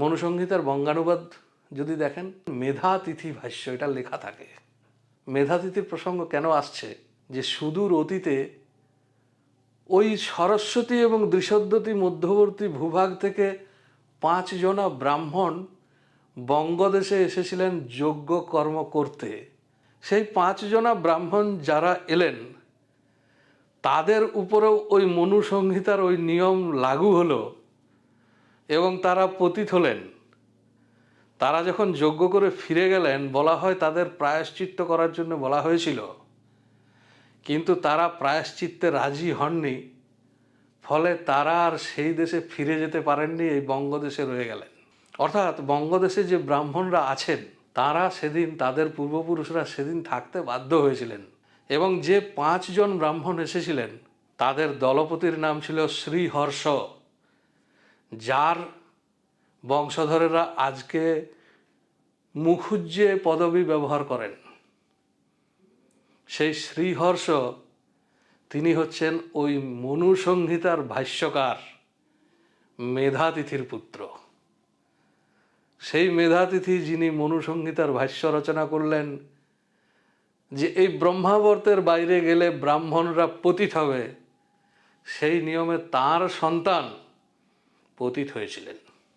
মনুসংহিতার বঙ্গানুবাদ যদি দেখেন, মেধাতিথি ভাষ্য এটা লেখা থাকে। মেধাতিথির প্রসঙ্গ কেন আসছে, যে সুদূর অতীতে ওই সরস্বতী এবং দৃশদ্বতী মধ্যবর্তী ভূভাগ থেকে 5 জনা ব্রাহ্মণ বঙ্গদেশে এসেছিলেন যজ্ঞ কর্ম করতে। সেই 5 জনা ব্রাহ্মণ যারা এলেন, তাদের উপরেও ওই মনুসংহিতার ওই নিয়ম লাগু হলো এবং তারা পতিত হলেন। তারা যখন যজ্ঞ করে ফিরে গেলেন, বলা হয় তাদের প্রায়শ্চিত্ত করার জন্য বলা হয়েছিল, কিন্তু তারা প্রায়শ্চিত্তে রাজি হননি। ফলে তারা আর সেই দেশে ফিরে যেতে পারেননি, এই বঙ্গদেশে রয়ে গেলেন। অর্থাৎ বঙ্গদেশে যে ব্রাহ্মণরা আছেন, তারা সেদিন, তাদের পূর্বপুরুষরা সেদিন থাকতে বাধ্য হয়েছিলেন। এবং যে 5 জন ব্রাহ্মণ এসেছিলেন, তাদের দলপতির নাম ছিল শ্রীহর্ষ, যার বংশধরেরা আজকে মুখুজ্জে পদবী ব্যবহার করেন। সেই শ্রীহর্ষ, তিনি হচ্ছেন ওই মনুসংহিতার ভাষ্যকার মেধাতিথির পুত্র। সেই মেধাতিথি যিনি মনুসংহিতার ভাষ্য রচনা করলেন, যে এই ব্রহ্মাবর্তের বাইরে গেলে ব্রাহ্মণরা পতিত হবে, সেই নিয়মে তার সন্তান পতিত হয়েছিলেন।